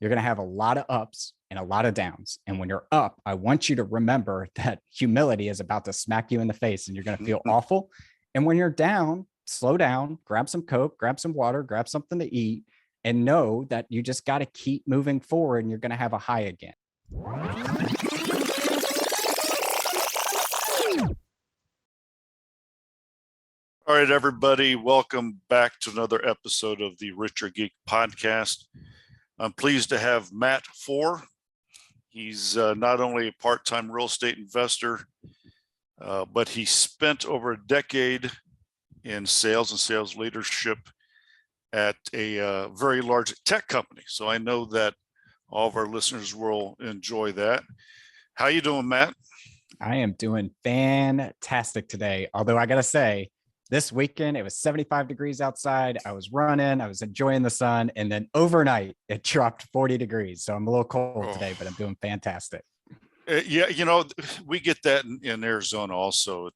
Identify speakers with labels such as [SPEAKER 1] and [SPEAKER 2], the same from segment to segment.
[SPEAKER 1] you're going to have a lot of ups and a lot of downs. And when you're up, I want you to remember that humility is about to smack you in the face and you're going to feel awful. And when you're down, slow down, grab some Coke, grab some water, grab something to eat, and know that you just got to keep moving forward and you're going to have a high again.
[SPEAKER 2] All right, everybody, welcome back to another episode of the Richer Geek Podcast. I'm pleased to have Matt Fore. He's not only a part-time real estate investor, but he spent over a decade in sales and sales leadership at a very large tech company. So I know that all of our listeners will enjoy that. How you doing, Matt?
[SPEAKER 1] I am doing fantastic today. Although I got to say, this weekend, it was 75 degrees outside. I was running, I was enjoying the sun. And then overnight, it dropped 40 degrees. So I'm a little cold today, but I'm doing fantastic.
[SPEAKER 2] Yeah, we get that in Arizona also.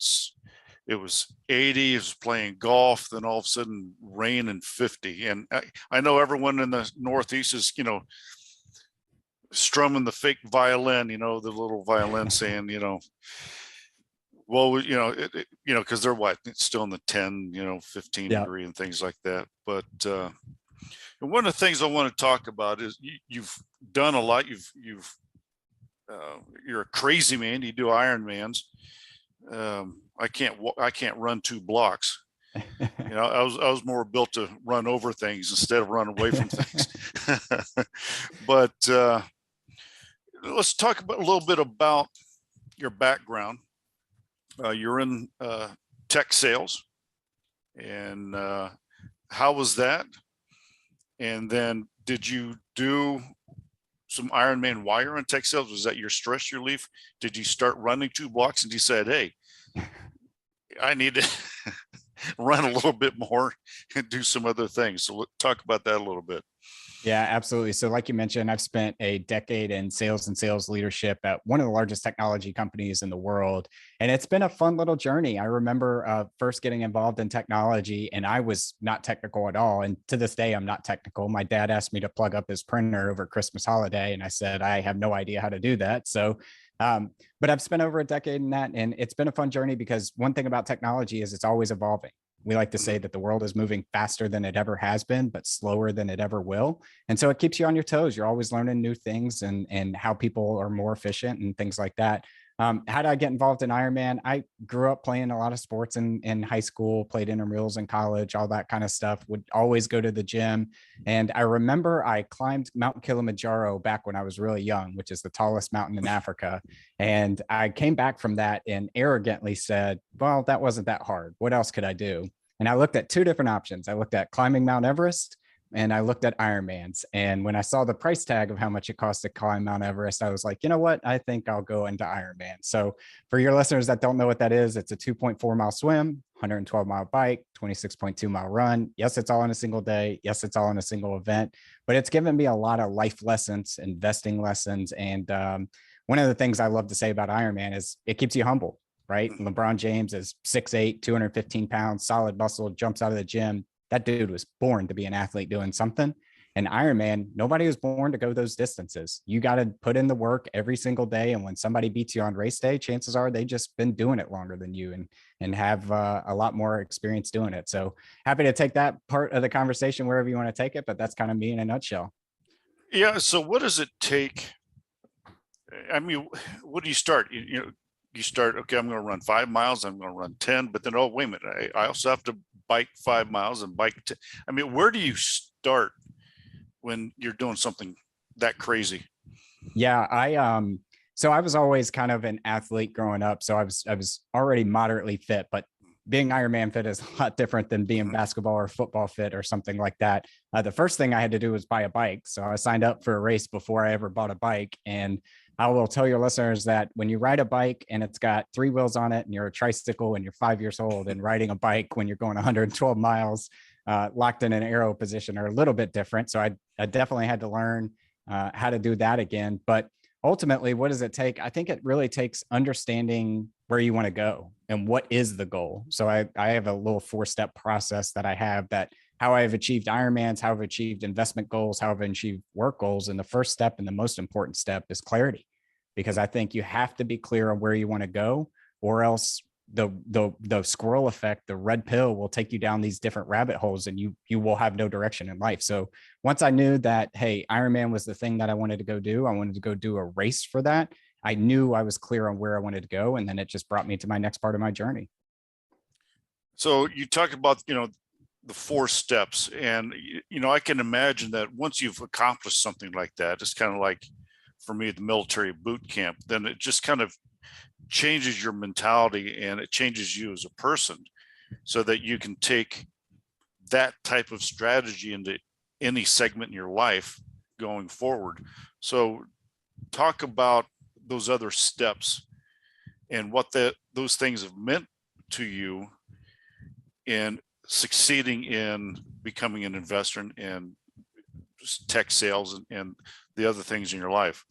[SPEAKER 2] It was 80, it was playing golf, then all of a sudden rain and 50. And I know everyone in the Northeast is, strumming the fake violin, the little violin saying, well, because they're it's still in the 10, 15 degree and things like that. But one of the things I want to talk about is you've done a lot. You're a crazy man. You do Ironmans. I can't run 2 blocks. I was more built to run over things instead of run away from things. But let's talk a little bit about your background. You're in tech sales, and how was that? And then did you do some Ironman wire on tech sales? Was that your stress relief? Did you start running 2 blocks and decide, hey, I need to run a little bit more and do some other things? So let's talk about that a little bit.
[SPEAKER 1] Yeah, absolutely. So like you mentioned, I've spent a decade in sales and sales leadership at one of the largest technology companies in the world. And it's been a fun little journey. I remember first getting involved in technology, and I was not technical at all. And to this day, I'm not technical. My dad asked me to plug up his printer over Christmas holiday, and I said, I have no idea how to do that. So, but I've spent over a decade in that, and it's been a fun journey because one thing about technology is it's always evolving. We like to say that the world is moving faster than it ever has been, but slower than it ever will. And so it keeps you on your toes. You're always learning new things and how people are more efficient and things like that. How did I get involved in Ironman? I grew up playing a lot of sports in high school, played intramurals in college, all that kind of stuff, would always go to the gym. And I remember I climbed Mount Kilimanjaro back when I was really young, which is the tallest mountain in Africa. And I came back from that and arrogantly said, well, that wasn't that hard. What else could I do? And I looked at 2 different options. I looked at climbing Mount Everest, and I looked at Ironmans. And when I saw the price tag of how much it costs to climb Mount Everest, I was like, you know what? I think I'll go into Ironman. So for your listeners that don't know what that is, it's a 2.4 mile swim, 112 mile bike, 26.2 mile run. Yes, it's all in a single day. Yes, it's all in a single event, but it's given me a lot of life lessons, investing lessons. And one of the things I love to say about Ironman is it keeps you humble, right? LeBron James is 6'8", 215 pounds, solid muscle, jumps out of the gym. That dude was born to be an athlete doing something. And Ironman, nobody was born to go those distances. You got to put in the work every single day. And when somebody beats you on race day, chances are they just been doing it longer than you and have a lot more experience doing it. So happy to take that part of the conversation wherever you want to take it. But that's kind of me in a nutshell.
[SPEAKER 2] Yeah. So what does it take? I mean, what do you start? You start, okay, I'm going to run 5 miles. I'm going to run 10, but then, oh, wait a minute. I also have to bike 5 miles and bike 10. I mean, where do you start when you're doing something that crazy?
[SPEAKER 1] Yeah, so I was always kind of an athlete growing up. So I was already moderately fit, but being Ironman fit is a lot different than being basketball or football fit or something like that. The first thing I had to do was buy a bike. So I signed up for a race before I ever bought a bike. And I will tell your listeners that when you ride a bike and it's got 3 wheels on it and you're a tricycle and you're 5 years old, and riding a bike when you're going 112 miles locked in an aero position are a little bit different. So I definitely had to learn how to do that again. But ultimately, what does it take? I think it really takes understanding where you want to go and what is the goal. So I have a little 4-step process that I have that how I've achieved Ironmans, how I've achieved investment goals, how I've achieved work goals. And the first step and the most important step is clarity, because I think you have to be clear on where you want to go, or else the squirrel effect, the red pill, will take you down these different rabbit holes, and you will have no direction in life. So once I knew that, hey, Ironman was the thing that I wanted to go do, I wanted to go do a race for that, I knew I was clear on where I wanted to go. And then it just brought me to my next part of my journey.
[SPEAKER 2] So you talk about, the 4 steps, and, I can imagine that once you've accomplished something like that, it's kind of like for me, the military boot camp, then it just kind of changes your mentality and it changes you as a person, so that you can take that type of strategy into any segment in your life going forward. So talk about those other steps and what those things have meant to you in succeeding in becoming an investor in tech sales and the other things in your life.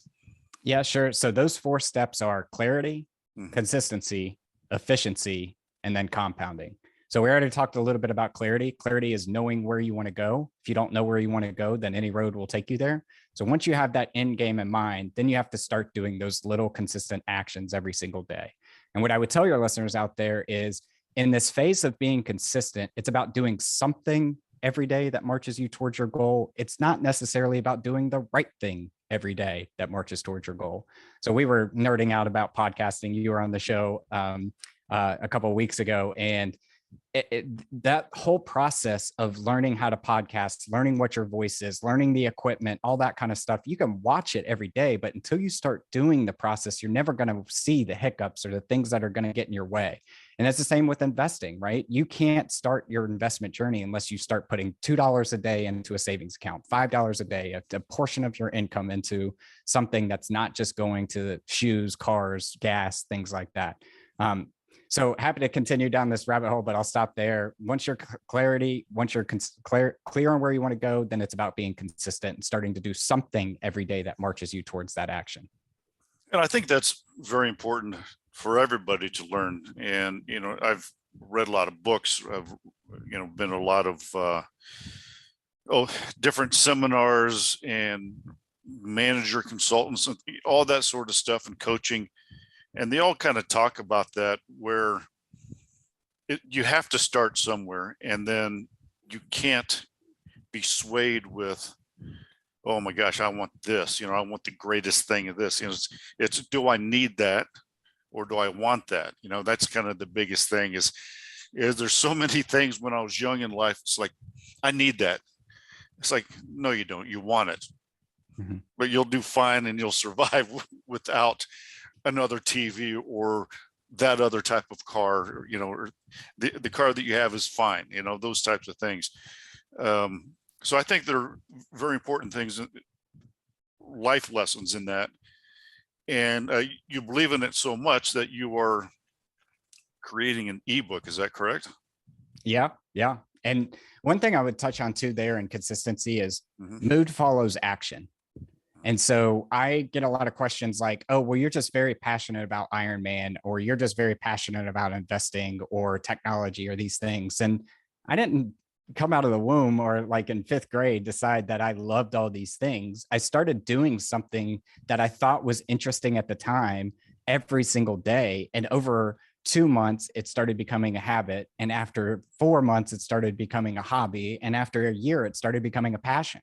[SPEAKER 1] Yeah, sure. So those 4 steps are clarity,
[SPEAKER 2] Mhm.
[SPEAKER 1] consistency, efficiency, and then compounding. So we already talked a little bit about clarity. Clarity is knowing where you want to go. If you don't know where you want to go, then any road will take you there. So once you have that end game in mind, then you have to start doing those little consistent actions every single day. And what I would tell your listeners out there is, in this phase of being consistent, it's about doing something every day that marches you towards your goal. It's not necessarily about doing the right thing every day that marches towards your goal. So we were nerding out about podcasting. You were on the show a couple of weeks ago, and that whole process of learning how to podcast, learning what your voice is, learning the equipment, all that kind of stuff, you can watch it every day, but until you start doing the process, you're never going to see the hiccups or the things that are going to get in your way. And that's the same with investing, right? You can't start your investment journey unless you start putting $2 a day into a savings account, $5 a day, a portion of your income into something that's not just going to shoes, cars, gas, things like that. So happy to continue down this rabbit hole, but I'll stop there. Once you're clear on where you want to go, then it's about being consistent and starting to do something every day that marches you towards that action.
[SPEAKER 2] And I think that's very important for everybody to learn. And, I've read a lot of books. I've, been to a lot of different seminars and manager consultants and all that sort of stuff and coaching. And they all kind of talk about that, where you have to start somewhere, and then you can't be swayed with, oh my gosh, I want this, I want the greatest thing of this. It's do I need that, or do I want that? That's kind of the biggest thing is there's so many things when I was young in life. It's like, I need that. It's like, no, you don't. You want it, mm-hmm. But you'll do fine and you'll survive without another TV or that other type of car, or the car that you have is fine, those types of things. So I think they're very important things, life lessons in that. And you believe in it so much that you are creating an ebook. Is that correct?
[SPEAKER 1] Yeah. And one thing I would touch on too there in consistency is mood follows action. And so I get a lot of questions like, oh, well, you're just very passionate about Ironman, or you're just very passionate about investing or technology or these things. And I didn't come out of the womb or like in 5th grade decide that I loved all these things. I started doing something that I thought was interesting at the time every single day. And over 2 months, it started becoming a habit. And after 4 months, it started becoming a hobby. And after a year, it started becoming a passion.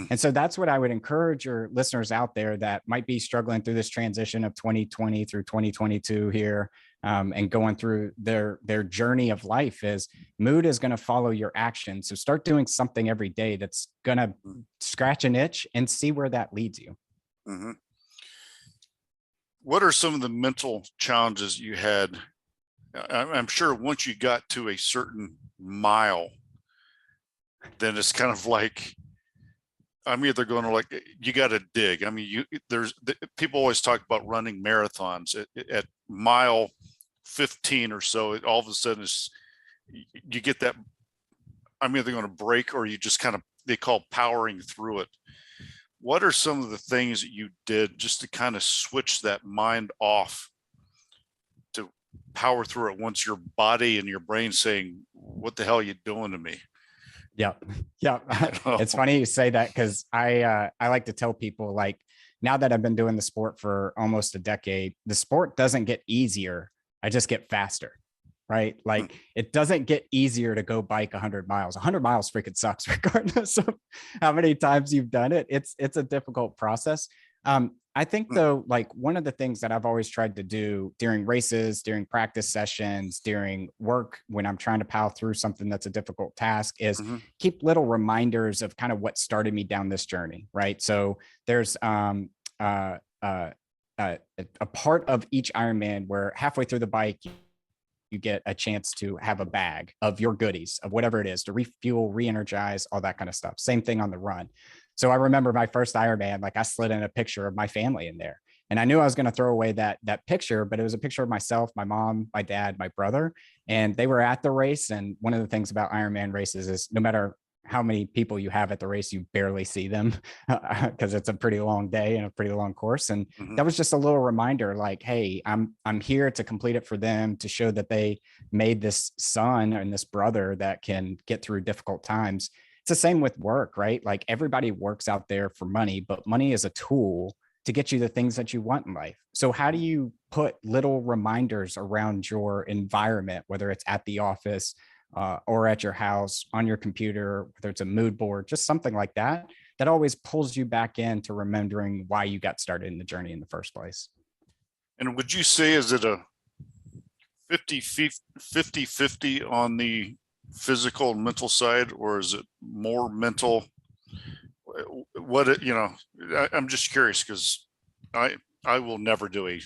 [SPEAKER 1] And so that's what I would encourage your listeners out there that might be struggling through this transition of 2020 through 2022 here, and going through their journey of life, is mood is going to follow your action. So start doing something every day that's going to scratch an itch and see where that leads you.
[SPEAKER 2] Mm-hmm. What are some of the mental challenges you had? I'm sure once you got to a certain mile, then it's kind of like, I'm either going to, like, you got to dig. I mean, people always talk about running marathons at mile 15 or so. All of a sudden you get that, I'm either going to break, or you just kind of, they call powering through it. What are some of the things that you did just to kind of switch that mind off to power through it once your body and your brain saying, what the hell are you doing to me?
[SPEAKER 1] Yeah. Yeah. It's funny you say that because I like to tell people, like, now that I've been doing the sport for almost a decade, the sport doesn't get easier. I just get faster. Right. Like it doesn't get easier to go bike 100 miles. 100 miles freaking sucks, regardless of how many times you've done it. It's a difficult process. I think, though, like one of the things that I've always tried to do during races, during practice sessions, during work, when I'm trying to power through something that's a difficult task, is
[SPEAKER 2] Mm-hmm.
[SPEAKER 1] keep little reminders of kind of what started me down this journey. Right. So there's uh, uh, a part of each Ironman where halfway through the bike, you get a chance to have a bag of your goodies, of whatever it is, to refuel, re-energize, all that kind of stuff. Same thing on the run. So I remember my first Ironman, like I slid in a picture of my family in there. And I knew I was going to throw away that picture, but it was a picture of myself, my mom, my dad, my brother, and they were at the race. And one of the things about Ironman races is no matter how many people you have at the race, you barely see them because it's a pretty long day and a pretty long course. And
[SPEAKER 2] Mm-hmm.
[SPEAKER 1] that was just a little reminder, like, hey, I'm here to complete it for them, to show that they made this son and this brother that can get through difficult times. It's the same with work, right? Like everybody works out there for money, but money is a tool to get you the things that you want in life. So how do you put little reminders around your environment, whether it's at the office, or at your house, on your computer, whether it's a mood board, just something like that, that always pulls you back into remembering why you got started in the journey in the first place?
[SPEAKER 2] And would you say, is it a 50 on the physical and mental side, or is it more mental? I'm just curious because I will never do a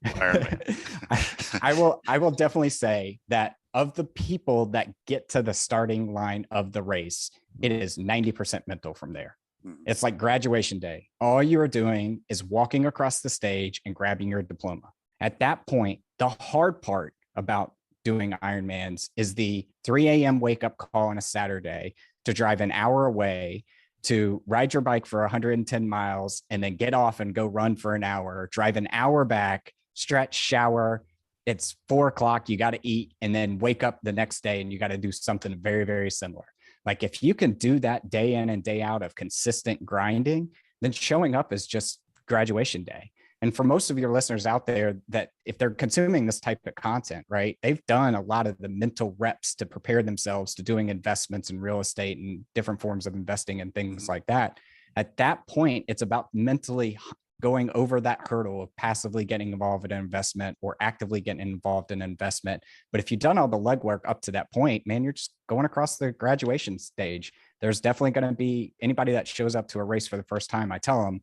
[SPEAKER 2] Ironman.
[SPEAKER 1] I will definitely say that of the people that get to the starting line of the race, it is 90% mental from there. It's like graduation day. All you are doing is walking across the stage and grabbing your diploma. At that point, the hard part about doing Ironmans is the 3 a.m. wake up call on a Saturday to drive an hour away, to ride your bike for 110 miles and then get off and go run for an hour, drive an hour back, stretch, shower. It's 4 o'clock. You got to eat and then wake up the next day and you got to do something very, very similar. Like if you can do that day in and day out of consistent grinding, then showing up is just graduation day. And for most of your listeners out there, that if they're consuming this type of content, right, they've done a lot of the mental reps to prepare themselves to doing investments in real estate and different forms of investing and things like that. At that point, it's about mentally going over that hurdle of passively getting involved in an investment or actively getting involved in an investment. But if you've done all the legwork up to that point, man, you're just going across the graduation stage. There's definitely going to be anybody that shows up to a race for the first time. I tell them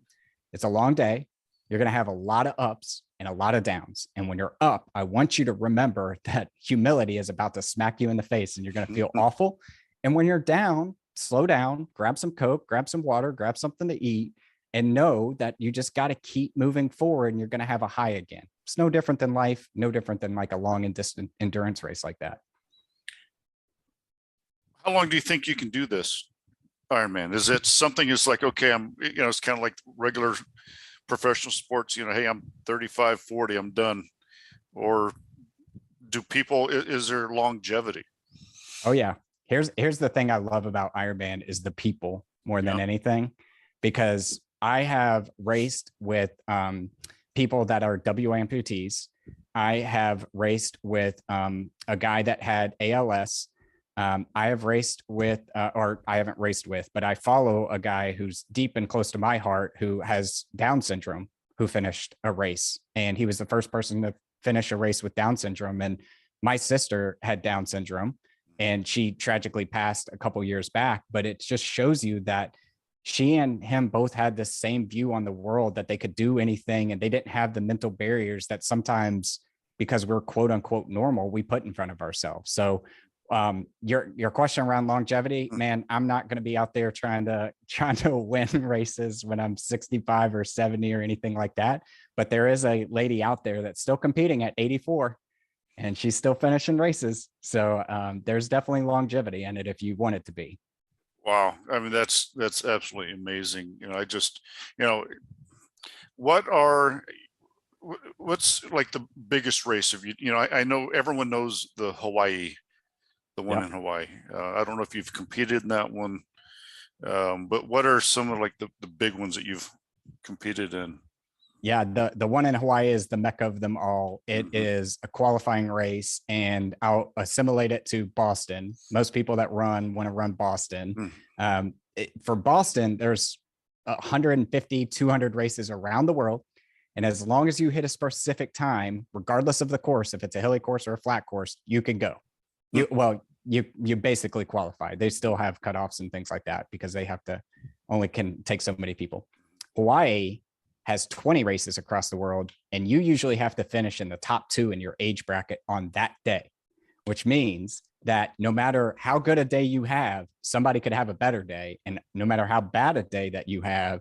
[SPEAKER 1] it's a long day. You're going to have a lot of ups and a lot of downs. And when you're up, I want you to remember that humility is about to smack you in the face and you're going to feel awful. And when you're down, slow down, grab some Coke, grab some water, grab something to eat, and know that you just got to keep moving forward and you're going to have a high again. It's no different than life, no different than like a long and distant endurance race like that.
[SPEAKER 2] How long do you think you can do this Ironman? Is it something is like, okay, it's kind of like regular professional sports, hey, I'm 35, 40, I'm done? Or is there longevity?
[SPEAKER 1] Oh yeah. Here's the thing I love about Ironman is the people more than anything, because I have raced with people that are W amputees. I have raced with a guy that had ALS. I have raced with, or I haven't raced with, but I follow a guy who's deep and close to my heart who has Down syndrome, who finished a race. And he was the first person to finish a race with Down syndrome. And my sister had Down syndrome and she tragically passed a couple years back. But it just shows you that she and him both had the same view on the world, that they could do anything and they didn't have the mental barriers that sometimes, because we're quote unquote normal, we put in front of ourselves. So your question around longevity, man, I'm not going to be out there trying to win races when I'm 65 or 70 or anything like that. But there is a lady out there that's still competing at 84 and she's still finishing races. So there's definitely longevity in it if you want it to be.
[SPEAKER 2] Wow. I mean, that's absolutely amazing. I just, what's like the biggest race of I know everyone knows the Hawaii the one in Hawaii. I don't know if you've competed in that one, but what are some of like the big ones that you've competed in?
[SPEAKER 1] Yeah, the one in Hawaii is the mecca of them all. It is a qualifying race, and I'll assimilate it to Boston. Most people that run want to run Boston. For Boston, there's 150, 200 races around the world. And as long as you hit a specific time, regardless of the course, if it's a hilly course or a flat course, you can go. You basically qualify. They still have cutoffs and things like that because they have to only can take so many people. Hawaii has 20 races across the world, and you usually have to finish in the top 2 in your age bracket on that day, which means that no matter how good a day you have, somebody could have a better day. And no matter how bad a day that you have,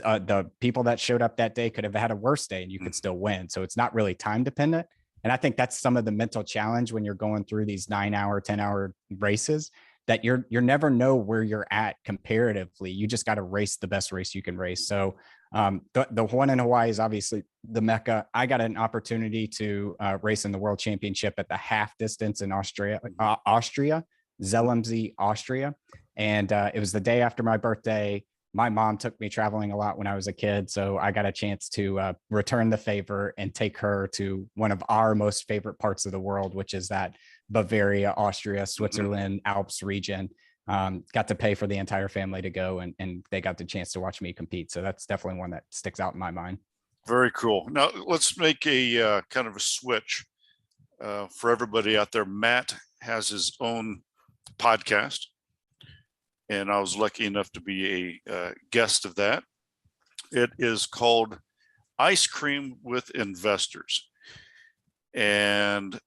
[SPEAKER 1] the people that showed up that day could have had a worse day and you could still win. So it's not really time dependent. And I think that's some of the mental challenge when you're going through these 9-hour, 10-hour races, that you're never know where you're at comparatively. You just got to race the best race you can race. So the one in Hawaii is obviously the mecca. I got an opportunity to race in the world championship at the half distance in Austria, Zelensee, Austria. And it was the day after my birthday. My mom took me traveling a lot when I was a kid. So I got a chance to return the favor and take her to one of our most favorite parts of the world, which is that Bavaria, Austria, Switzerland, Alps region. Got to pay for the entire family to go, and they got the chance to watch me compete. So that's definitely one that sticks out in my mind.
[SPEAKER 2] Very cool. Now let's make a kind of a switch for everybody out there. Matt has his own podcast, and I was lucky enough to be a guest of that. It is called Ice Cream with Investors. And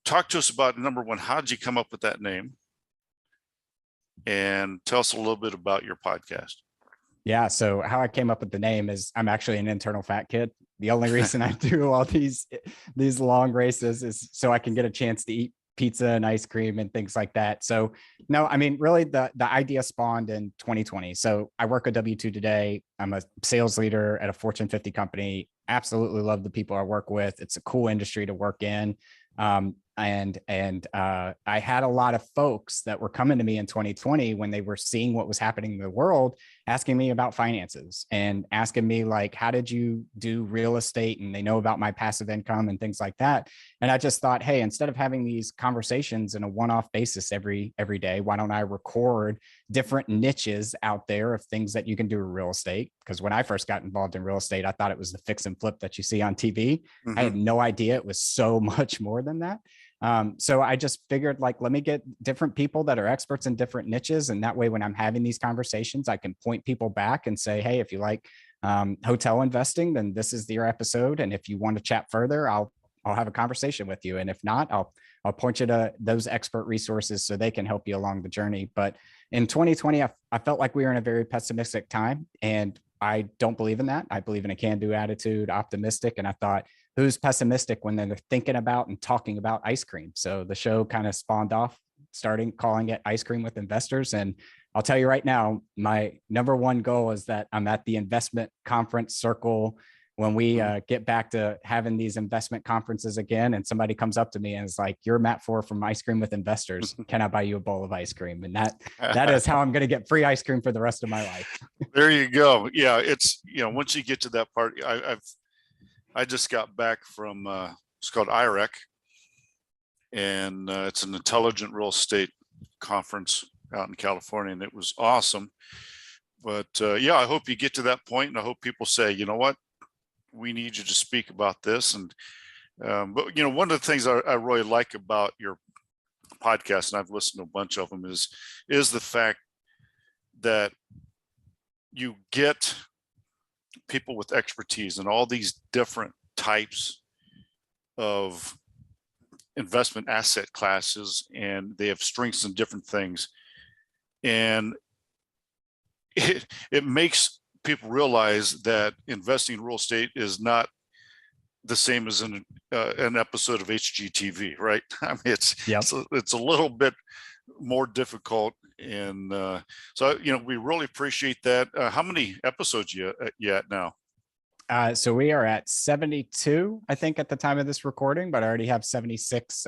[SPEAKER 2] talk to us about, number one, how did you come up with that name? And tell us a little bit about your podcast.
[SPEAKER 1] Yeah. So how I came up with the name is I'm actually an internal fat kid. The only reason I do all these long races is so I can get a chance to eat pizza and ice cream and things like that. So no, I mean, really the idea spawned in 2020. So I work a W-2 today. I'm a sales leader at a Fortune 50 company. Absolutely love the people I work with. It's a cool industry to work in. And I had a lot of folks that were coming to me in 2020 when they were seeing what was happening in the world, asking me about finances and asking me like, how did you do real estate? And they know about my passive income and things like that. And I just thought, hey, instead of having these conversations in a one-off basis every day, why don't I record different niches out there of things that you can do with real estate? Because when I first got involved in real estate, I thought it was the fix and flip that you see on TV. I had no idea it was so much more than that. So I just figured like, let me get different people that are experts in different niches. And that way, when I'm having these conversations, I can point people back and say, hey, if you like hotel investing, then this is your episode. And if you want to chat further, I'll have a conversation with you. And if not, I'll point you to those expert resources so they can help you along the journey. But in 2020, I felt like we were in a very pessimistic time, and I don't believe in that. I believe in a can-do attitude, optimistic. And I thought, who's pessimistic when they're thinking about and talking about ice cream? So the show kind of spawned off, starting calling it Ice Cream with Investors. And I'll tell you right now, my number one goal is that I'm at the investment conference circle. When we get back to having these investment conferences again, and somebody comes up to me and is like, you're Matt Fore from Ice Cream with Investors. Can I buy you a bowl of ice cream? And that is how I'm going to get free ice cream for the rest of my life.
[SPEAKER 2] There you go. Yeah. It's, once you get to that part, I just got back from, it's called IREC, and it's an intelligent real estate conference out in California, and it was awesome. But I hope you get to that point, and I hope people say, you know what, we need you to speak about this. And but one of the things I really like about your podcast, and I've listened to a bunch of them, is the fact that you get people with expertise in all these different types of investment asset classes, and they have strengths in different things, and it makes people realize that investing in real estate is not the same as an episode of HGTV, right? I mean, it's a little bit more difficult, and so we really appreciate that. How many episodes you at now?
[SPEAKER 1] So we are at 72, I think, at the time of this recording, but I already have 76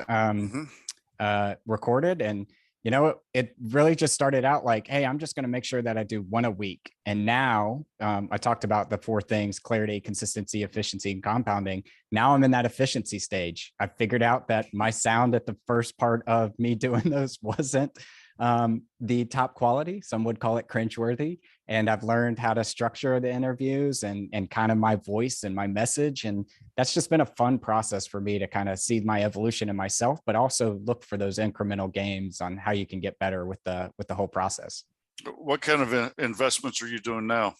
[SPEAKER 1] recorded. And, it really just started out like, hey, I'm just going to make sure that I do one a week. And now I talked about the 4 things: clarity, consistency, efficiency, and compounding. Now I'm in that efficiency stage. I figured out that my sound at the first part of me doing those wasn't the top quality. Some would call it cringeworthy. And I've learned how to structure the interviews and kind of my voice and my message. And that's just been a fun process for me to kind of see my evolution in myself, but also look for those incremental gains on how you can get better with the whole process.
[SPEAKER 2] What kind of investments are you doing now?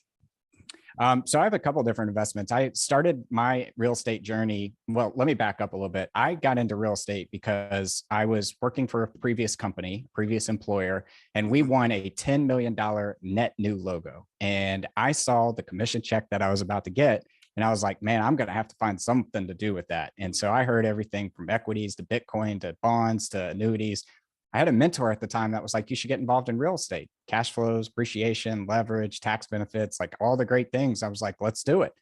[SPEAKER 1] So I have a couple different investments. I started my real estate journey. Well, let me back up a little bit. I got into real estate because I was working for a previous company, previous employer, and we won a $10 million net new logo. And I saw the commission check that I was about to get. And I was like, man, I'm going to have to find something to do with that. And so I heard everything from equities to Bitcoin to bonds to annuities. I had a mentor at the time that was like, you should get involved in real estate, cash flows, appreciation, leverage, tax benefits, like all the great things. I was like, let's do it.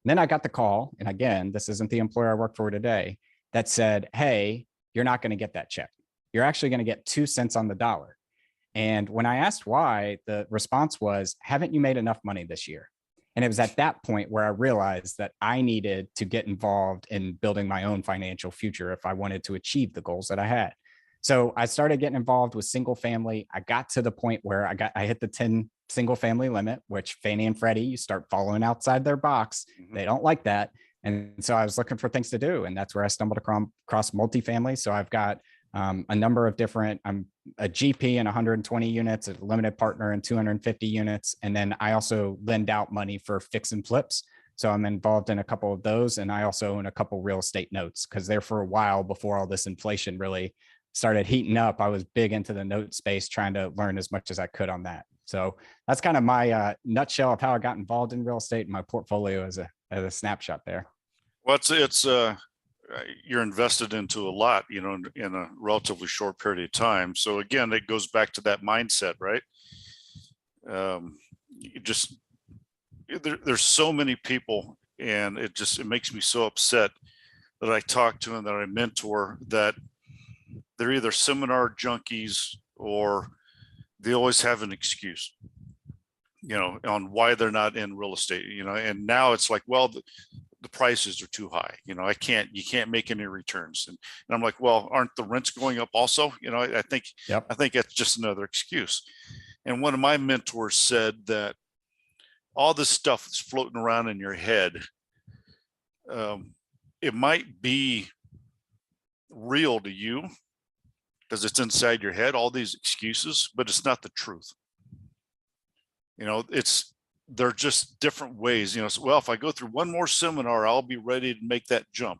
[SPEAKER 1] And then I got the call. And again, this isn't the employer I work for today, that said, hey, you're not going to get that check. You're actually going to get 2 cents on the dollar. And when I asked why, the response was, haven't you made enough money this year? And it was at that point where I realized that I needed to get involved in building my own financial future if I wanted to achieve the goals that I had. So I started getting involved with single family. I got to the point where I hit the 10 single family limit, which Fannie and Freddie, you start following outside their box. They don't like that. And so I was looking for things to do. And that's where I stumbled across multifamily. So I've got a number of different, I'm a GP in 120 units, a limited partner in 250 units. And then I also lend out money for fix and flips. So I'm involved in a couple of those. And I also own a couple real estate notes, because there for a while before all this inflation really started heating up, I was big into the note space, trying to learn as much as I could on that. So that's kind of my nutshell of how I got involved in real estate and my portfolio as a snapshot there.
[SPEAKER 2] Well, it's you're invested into a lot, in a relatively short period of time. So again, it goes back to that mindset, right? There's so many people, and it makes me so upset that I talk to and that I mentor, that they're either seminar junkies or they always have an excuse, on why they're not in real estate, and now it's like, well, the prices are too high. You can't make any returns. And I'm like, well, aren't the rents going up also? I think that's just another excuse. And one of my mentors said that all this stuff that's floating around in your head, it might be real to you because it's inside your head, all these excuses, but it's not the truth. They're just different ways, so, well, if I go through one more seminar, I'll be ready to make that jump.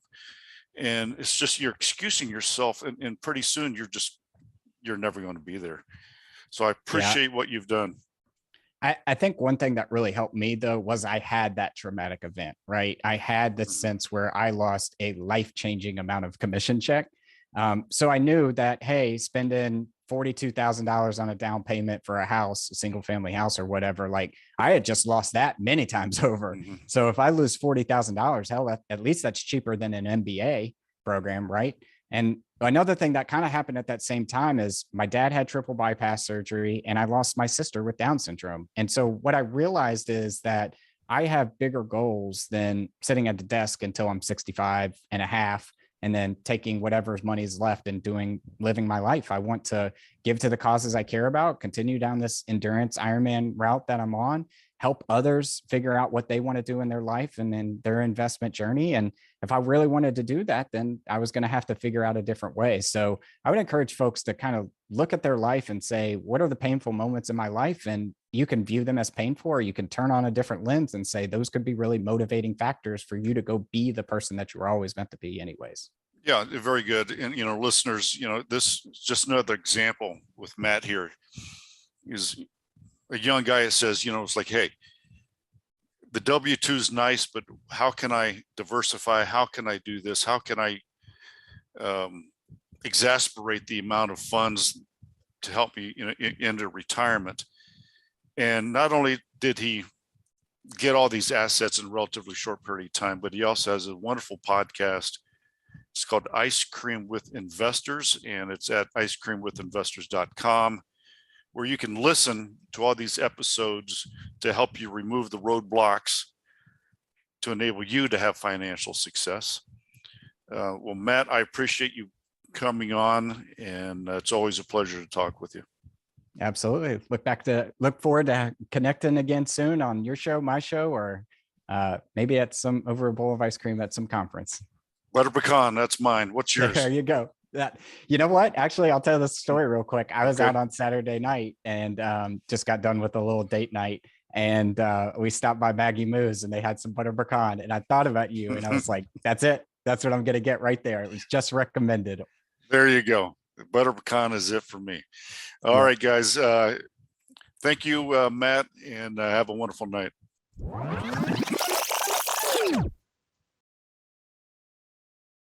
[SPEAKER 2] And it's just, you're excusing yourself, and pretty soon you're never going to be there. So I appreciate what you've done.
[SPEAKER 1] I think one thing that really helped me, though, was I had that traumatic event, right? I had this sense where I lost a life-changing amount of commission check. So I knew that, hey, spending $42,000 on a down payment for a house, a single family house or whatever, like I had just lost that many times over. So if I lose $40,000, hell, at least that's cheaper than an MBA program, right? And another thing that kind of happened at that same time is my dad had triple bypass surgery and I lost my sister with Down syndrome. And so what I realized is that I have bigger goals than sitting at the desk until I'm 65 and a half and then taking whatever money is left and living my life. I want to give to the causes I care about, continue down this endurance Ironman route that I'm on, help others figure out what they want to do in their life and in their investment journey. And if I really wanted to do that, then I was going to have to figure out a different way. So I would encourage folks to kind of look at their life and say, what are the painful moments in my life? And you can view them as painful, or you can turn on a different lens and say, those could be really motivating factors for you to go be the person that you were always meant to be anyways.
[SPEAKER 2] Yeah, very good. And, listeners, this is just another example with Matt here. Is a young guy that says, it's like, hey, the W-2 is nice, but how can I diversify? How can I do this? How can I exasperate the amount of funds to help me into retirement? And not only did he get all these assets in a relatively short period of time, but he also has a wonderful podcast It's called Ice Cream with Investors, and it's at icecreamwithinvestors.com, where you can listen to all these episodes to help you remove the roadblocks to enable you to have financial success. Well, Matt, I appreciate you coming on, and it's always a pleasure to talk with you.
[SPEAKER 1] Absolutely. Look forward to connecting again soon on your show, my show, or maybe at some over a bowl of ice cream at some conference.
[SPEAKER 2] Butter pecan, that's mine. What's yours?
[SPEAKER 1] There you go. You know what? Actually, I'll tell this story real quick. I was out on Saturday night and just got done with a little date night. And we stopped by Maggie Moo's and they had some butter pecan. And I thought about you and I was like, that's it. That's what I'm going to get right there. It was just recommended.
[SPEAKER 2] There you go. Butter pecan is it for me. All right, guys. Thank you, Matt, and have a wonderful night.